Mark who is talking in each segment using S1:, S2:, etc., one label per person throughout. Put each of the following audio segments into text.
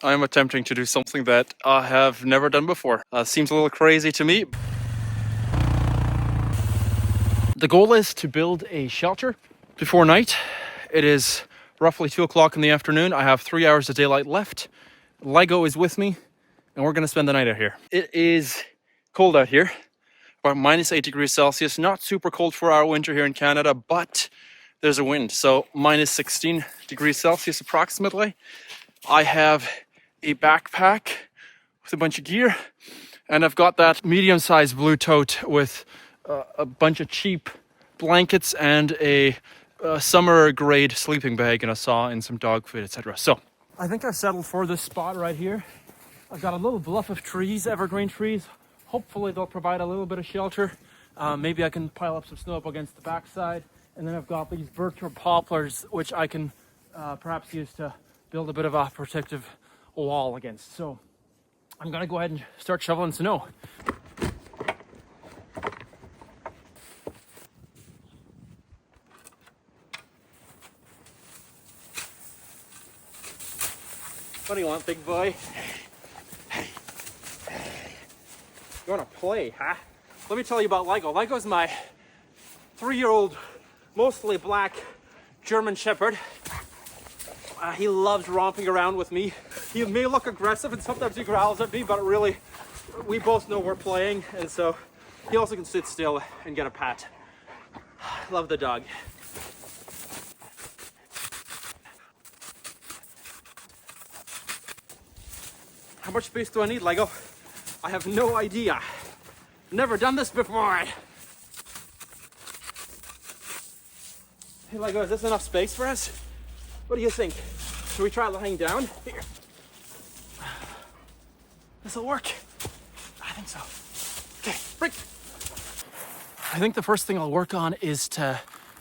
S1: I am attempting to do something that I have never done before. Seems a little crazy to me. The goal is to build a shelter before night. It is roughly 2 o'clock in the afternoon. I have 3 hours of daylight left. Lego is with me, and we're going to spend the night out here. It is cold out here, about -8 degrees Celsius. Not super cold for our winter here in Canada, but there's a wind. So -16 degrees Celsius approximately. I have a backpack with a bunch of gear, and I've got that medium-sized blue tote with a bunch of cheap blankets and a summer grade sleeping bag and a saw and some dog food, etc. So I think I've settled for this spot right here. I've got a little bluff of trees, evergreen trees. Hopefully they'll provide a little bit of shelter. Maybe I can pile up some snow up against the backside. And then I've got these birch or poplars, which I can perhaps use to build a bit of a protective wall against. So I'm gonna go ahead and start shoveling snow. What do you want, big boy? You wanna play, huh? Let me tell you about Lego. Lego's my 3-year-old, mostly black German Shepherd. He loves romping around with me. He may look aggressive and sometimes he growls at me, but really, we both know we're playing, and so he also can sit still and get a pat. Love the dog. How much space do I need, Lego? I have no idea. Never done this before. Hey, Lego, is this enough space for us? What do you think? Should we try lying down? Here. This'll work. I think so. Okay, break. I think the first thing I'll work on is to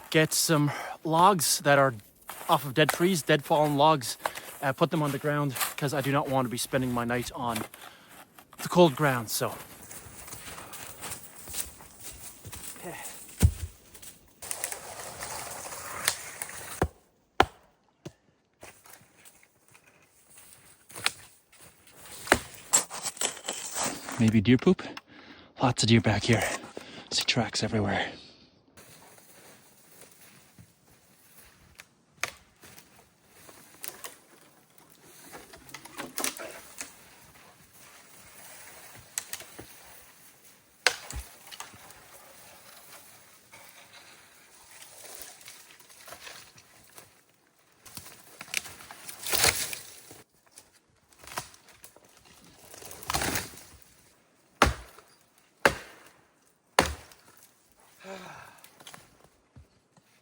S1: get some logs that are off of dead trees, dead fallen logs, put them on the ground, because I do not want to be spending my night on the cold ground, so. Okay. Maybe deer poop? Lots of deer back here. See tracks everywhere.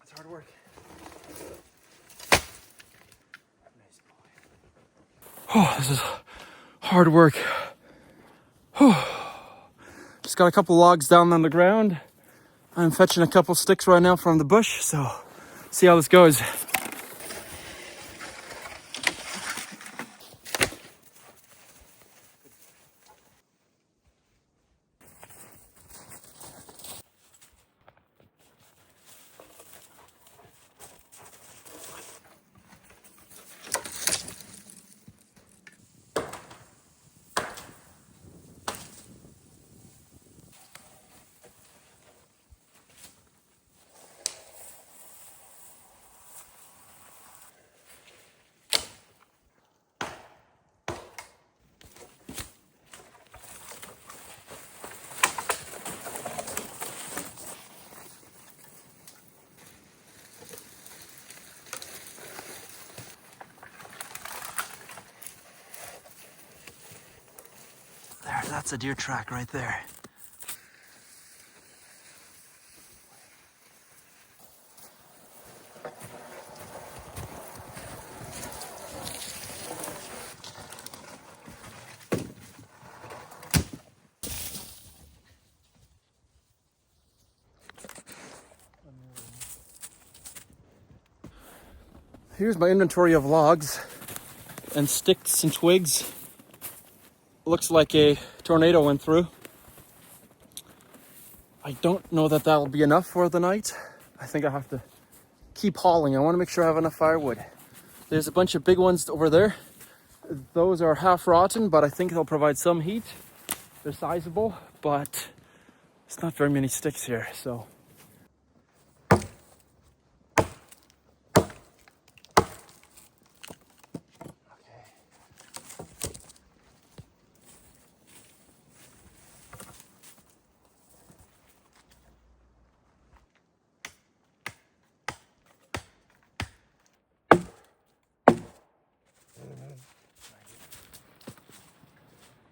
S1: It's hard work. Nice boy. Oh, this is hard work. Just got a couple logs down on the ground. I'm fetching a couple sticks right now from the bush, so see how this goes. There, that's a deer track right there. Here's my inventory of logs and sticks and twigs. Looks like a tornado went through. I don't know that that'll be enough for the night. I think I have to keep hauling. I want to make sure I have enough firewood. There's a bunch of big ones over there, Those are half rotten, but I think they'll provide some heat. They're sizable, but it's not very many sticks here, so.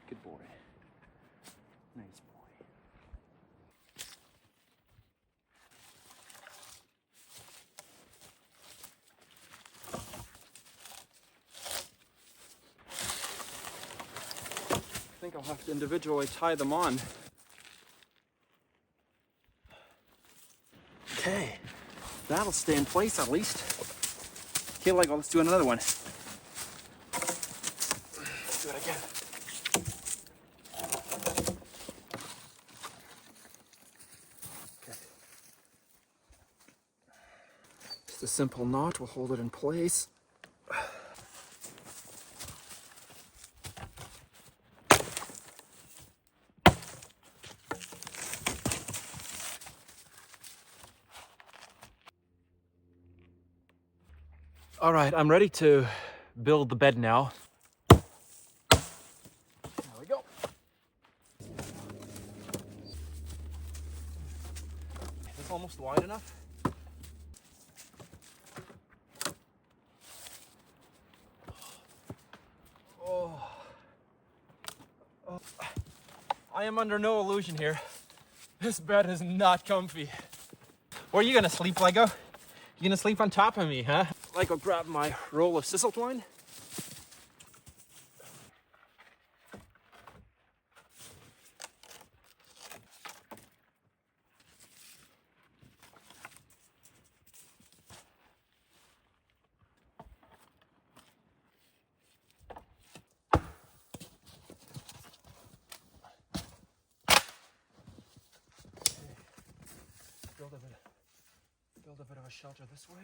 S1: Good boy. Nice boy. I think I'll have to individually tie them on. Okay, that'll stay in place at least. Okay, Lego, let's do another one. Let's do it again. Okay. Just a simple knot will hold it in place. All right, I'm ready to build the bed now. There we go. Is this almost wide enough? Oh. I am under no illusion here. This bed is not comfy. Where are you gonna sleep, Lego? You gonna sleep on top of me, huh? Lego, grab my roll of sisal twine. Build a bit of a shelter this way.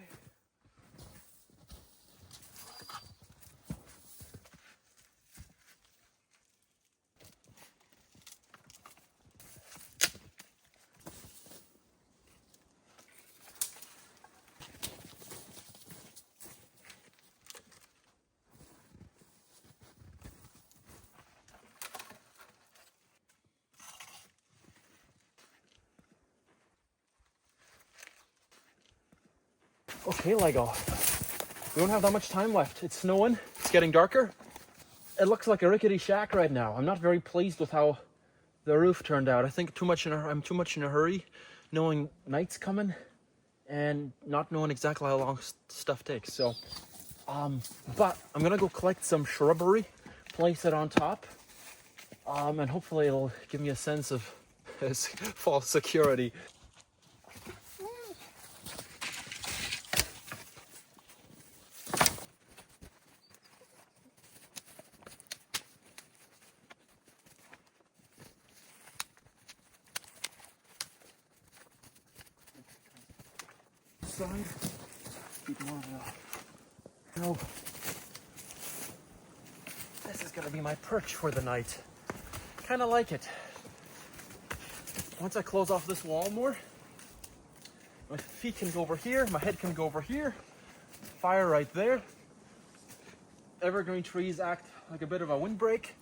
S1: Okay, Lego. We don't have that much time left. It's snowing. It's getting darker. It looks like a rickety shack right now. I'm not very pleased with how the roof turned out. I think I'm too much in a hurry, knowing night's coming and not knowing exactly how long stuff takes. So, but I'm gonna go collect some shrubbery, place it on top, and hopefully it'll give me a sense of false security. Side. Keep more of that. No. This is gonna be my perch for the night. Kinda like it. Once I close off this wall more, my feet can go over here, my head can go over here. Fire right there. Evergreen trees act like a bit of a windbreak.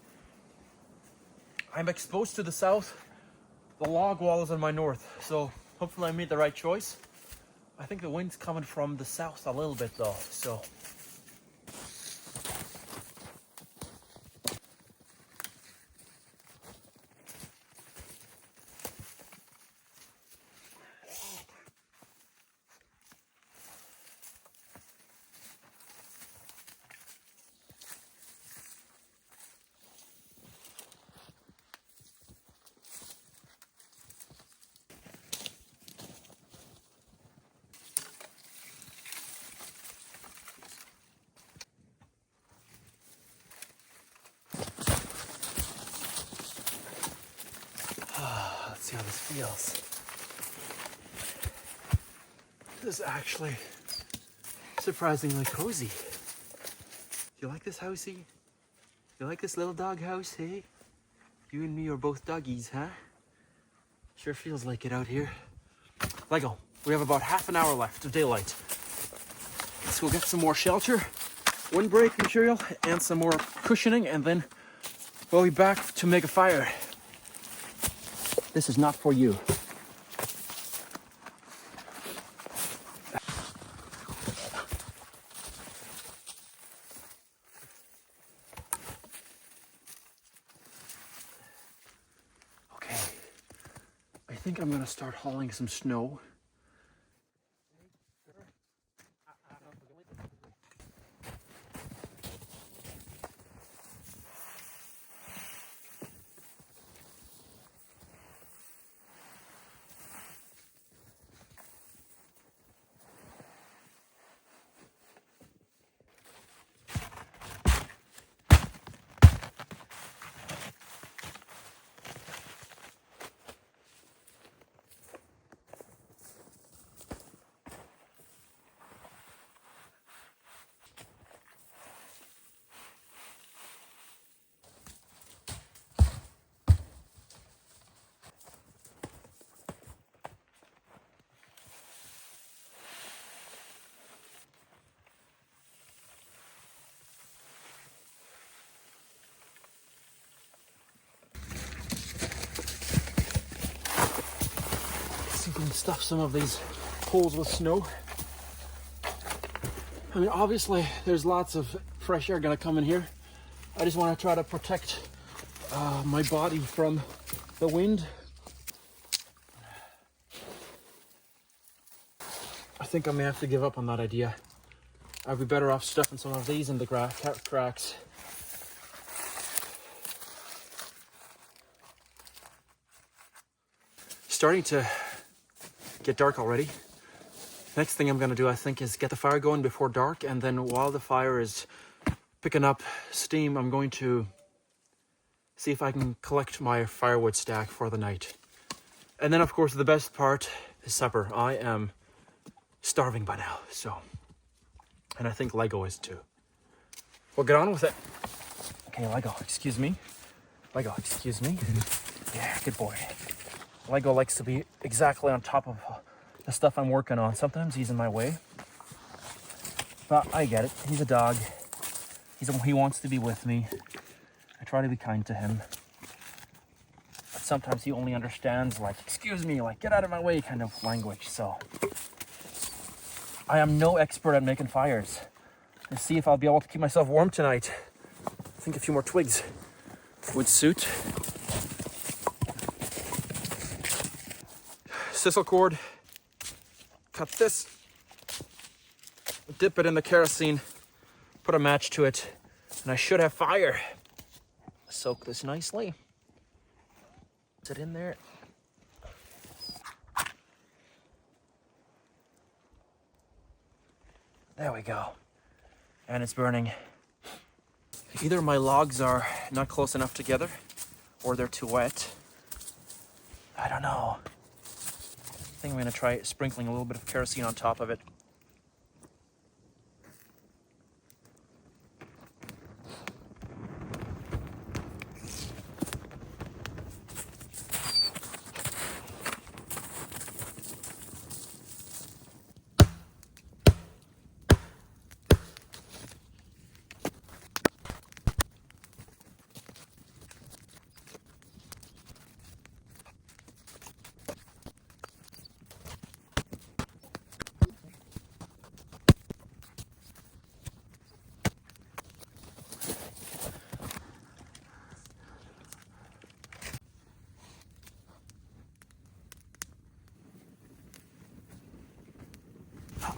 S1: I'm exposed to the south. The log wall is in my north, so hopefully I made the right choice. I think the wind's coming from the south a little bit though, so. Let's see how this feels. This is actually surprisingly cozy. Do you like this housey? You like this little dog house, hey? You and me are both doggies, huh? Sure feels like it out here. Lego, we have about half an hour left of daylight. Let's go get some more shelter, windbreak material, and some more cushioning, and then we'll be back to make a fire. This is not for you. Okay, I think I'm gonna start hauling some snow. See if we can stuff some of these holes with snow. I mean, obviously, there's lots of fresh air gonna come in here. I just want to try to protect my body from the wind. I think I may have to give up on that idea. I'd be better off stuffing some of these in the cracks. Starting to get dark already. Next thing I'm gonna do, I think, is get the fire going before dark, and then while the fire is picking up steam, I'm going to see if I can collect my firewood stack for the night. And then, of course, the best part is supper. I am starving by now, so, and I think Lego is too. We'll get on with it. Okay, Lego, excuse me. Lego, excuse me. Yeah, good boy. Lego likes to be exactly on top of the stuff I'm working on. Sometimes he's in my way, but I get it. He's a dog. He wants to be with me. I try to be kind to him, but sometimes he only understands, like, excuse me, like, get out of my way kind of language. So I am no expert at making fires. Let's see if I'll be able to keep myself warm tonight. I think a few more twigs would suit. Sisal cord. Cut this, dip it in the kerosene, put a match to it, and I should have fire. Soak this nicely. Put it in there. There we go. And it's burning. Either my logs are not close enough together, or they're too wet. I don't know. I think I'm gonna try sprinkling a little bit of kerosene on top of it.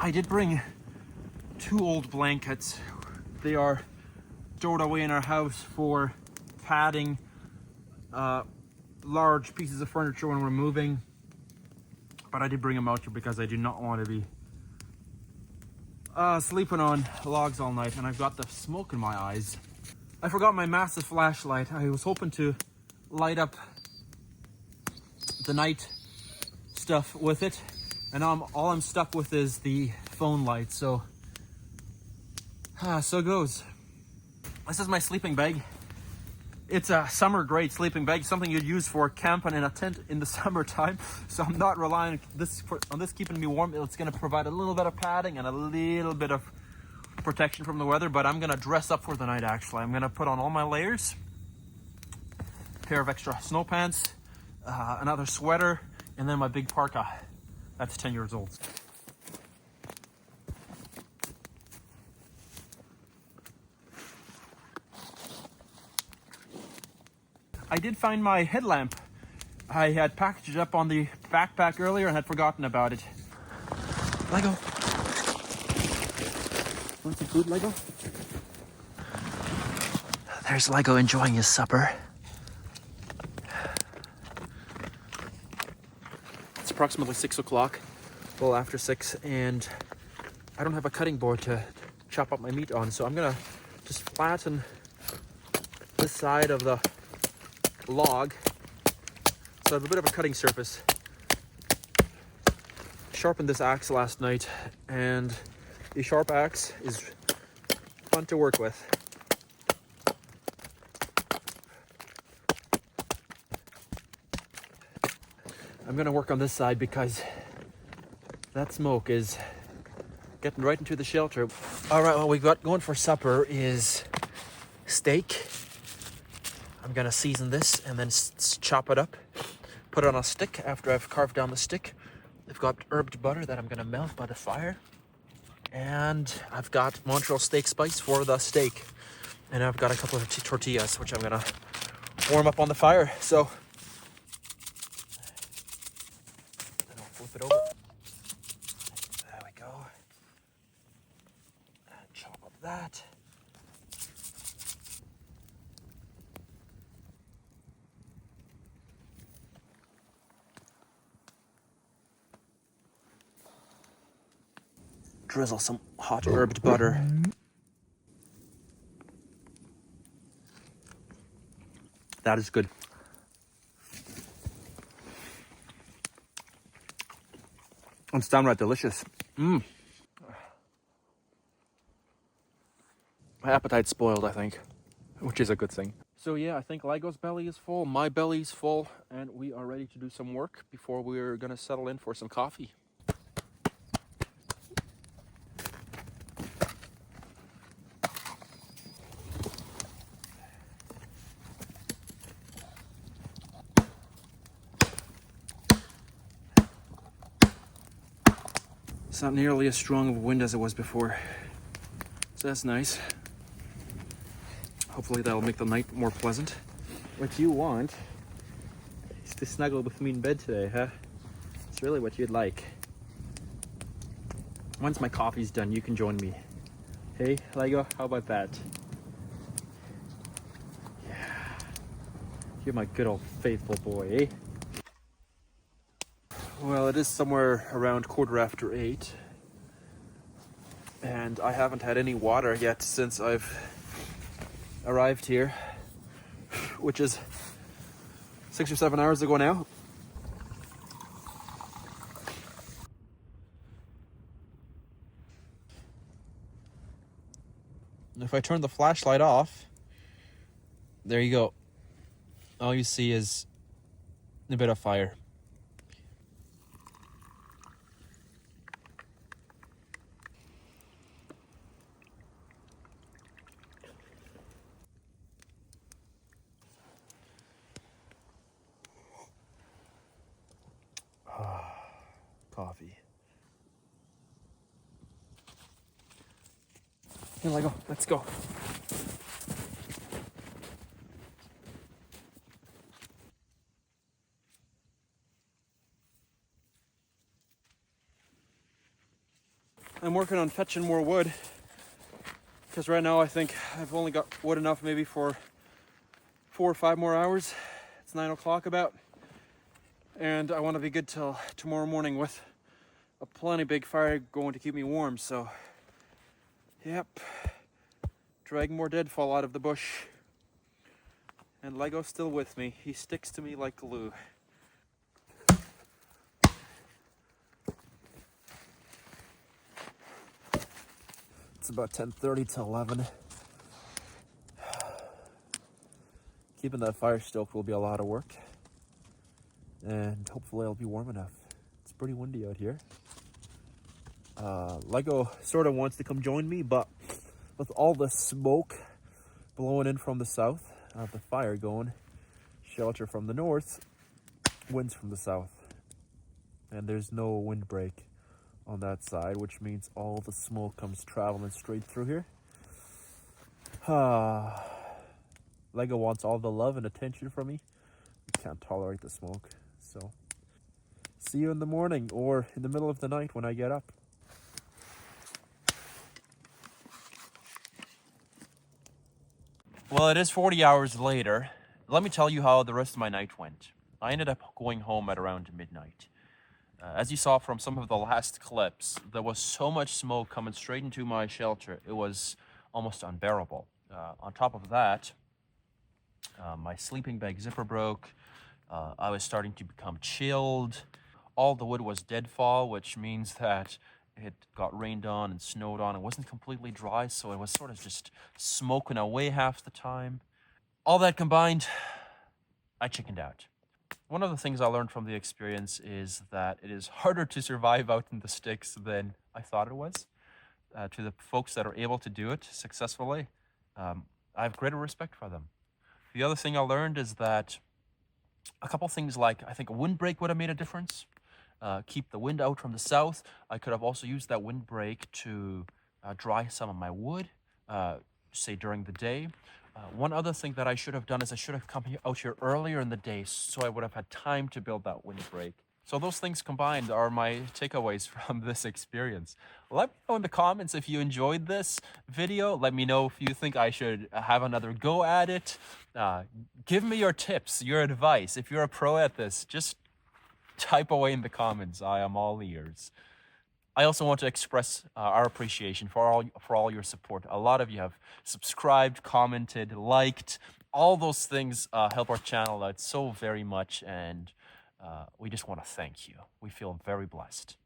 S1: I did bring 2 old blankets. They are stored away in our house for padding large pieces of furniture when we're moving. But I did bring them out here because I do not want to be sleeping on logs all night, and I've got the smoke in my eyes. I forgot my massive flashlight. I was hoping to light up the night stuff with it, and all I'm stuck with is the phone light, so so goes. This is my sleeping bag. It's a summer grade sleeping bag, something you'd use for camping in a tent in the summertime. So I'm not relying on this keeping me warm. It's going to provide a little bit of padding and a little bit of protection from the weather, but I'm going to dress up for the night actually. I'm going to put on all my layers, a pair of extra snow pants, another sweater, and then my big parka. That's 10 years old. I did find my headlamp. I had packaged it up on the backpack earlier and had forgotten about it. Lego. Want some food, Lego? There's Lego enjoying his supper. It's approximately 6 o'clock, a little after 6, and I don't have a cutting board to chop up my meat on, so I'm gonna just flatten this side of the log so I have a bit of a cutting surface. Sharpened this axe last night, and the sharp axe is fun to work with. I'm gonna work on this side because that smoke is getting right into the shelter. All right, what we've got going for supper is steak. I'm gonna season this and then chop it up, put it on a stick after I've carved down the stick. I've got herbed butter that I'm gonna melt by the fire. And I've got Montreal steak spice for the steak. And I've got a couple of tortillas, which I'm gonna warm up on the fire. So, then I'll flip it over. There we go. And chop up that. Drizzle some hot herbed butter. That is good. It's downright delicious. My appetite's spoiled, I think, which is a good thing. So yeah, I think Lego's belly is full, my belly's full, and we are ready to do some work before we're gonna settle in for some coffee. It's not nearly as strong of a wind as it was before, so that's nice. Hopefully that'll make the night more pleasant. What you want is to snuggle with me in bed today, huh? It's really what you'd like. Once my coffee's done, you can join me. Hey, Lego, how about that? Yeah. You're my good old faithful boy, eh? Well, it is somewhere around 8:15, and I haven't had any water yet since I've arrived here, which is 6 or 7 hours ago now. If I turn the flashlight off, there you go. All you see is a bit of fire. Coffee. Here, Lego, let's go. I'm working on fetching more wood because right now I think I've only got wood enough maybe for 4 or 5 more hours. It's 9 o'clock about, and I want to be good till tomorrow morning with a plenty big fire going to keep me warm. So yep, dragging more deadfall out of the bush, and Lego's still with me. He sticks to me like glue. It's about 10:30 to 11. Keeping that fire stoked will be a lot of work. And hopefully it'll be warm enough. It's pretty windy out here. Lego sort of wants to come join me, but with all the smoke blowing in from the south, I have the fire going, shelter from the north, winds from the south. And there's no windbreak on that side, which means all the smoke comes traveling straight through here. Lego wants all the love and attention from me. I can't tolerate the smoke. So, see you in the morning or in the middle of the night when I get up. Well, it is 40 hours later. Let me tell you how the rest of my night went. I ended up going home at around midnight. As you saw from some of the last clips, there was so much smoke coming straight into my shelter, it was almost unbearable. On top of that, my sleeping bag zipper broke. I was starting to become chilled. All the wood was deadfall, which means that it got rained on and snowed on. It wasn't completely dry, so it was sort of just smoking away half the time. All that combined, I chickened out. One of the things I learned from the experience is that it is harder to survive out in the sticks than I thought it was. To the folks that are able to do it successfully, I have greater respect for them. The other thing I learned is that a couple things like, I think a windbreak would have made a difference. Keep the wind out from the south. I could have also used that windbreak to dry some of my wood, say during the day. One other thing that I should have done is I should have come out here earlier in the day so I would have had time to build that windbreak. So those things combined are my takeaways from this experience. Let me know in the comments if you enjoyed this video. Let me know if you think I should have another go at it. Give me your tips, your advice. If you're a pro at this, just type away in the comments. I am all ears. I also want to express our appreciation for all your support. A lot of you have subscribed, commented, liked. All those things help our channel out so very much, and we just want to thank you. We feel very blessed.